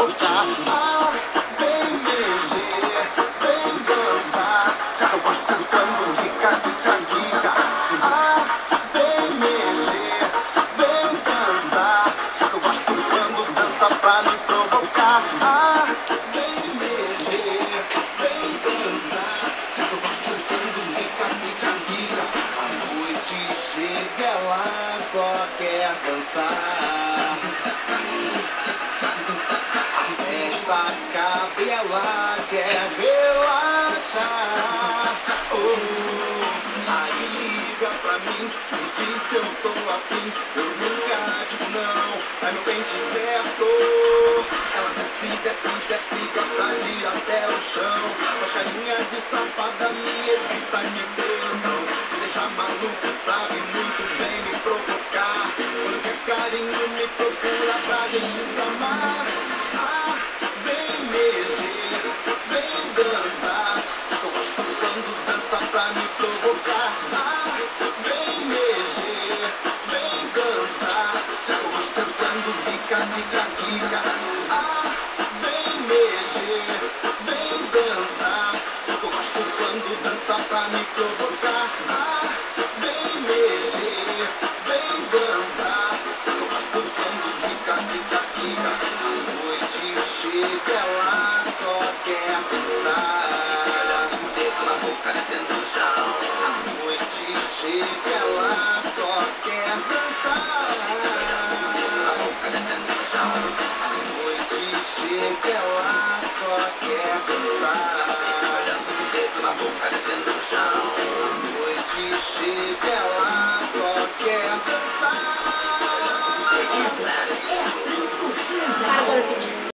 provocar. Ah, vem mexer, vem dançar. Já eu gosto quando quica. Ah, vem mexer, vem dançar. Já eu gosto quando dança pra me provocar. Ah, vem mexer, vem dançar. Já eu gosto quando quica. A noite chega, ela só quer dançar. A festa acaba e ela quer relaxar. Aí liga pra mim, me diz se eu tô afim. Eu nunca digo não, é meu pente certo. Ela desce, gosta de ir até o chão. Com a carinha de safada me excita, me tesão. Me deixa maluco, sabe muito bem me provocar. Quando quer carinho me procura pra gente se amar. Ah, vem mexer, vem dançar. Eu gosto quando dança pra me provocar. Ah, vem mexer, vem dançar. Eu gosto quando quica. Ah, vem mexer, vem dançar. Eu gosto quando dança pra me provocar. Ah, vem mexer, vem dançar. Eu gosto quando quica. A noite chega, ela só quer dançar. O dedo na boca descendo no chão. A noite chega, ela só quer dançar. O dedo na boca descendo no chão. A noite chega, ela só quer dançar. O dedo na boca descendo no chão. A noite chega, ela só quer dançar.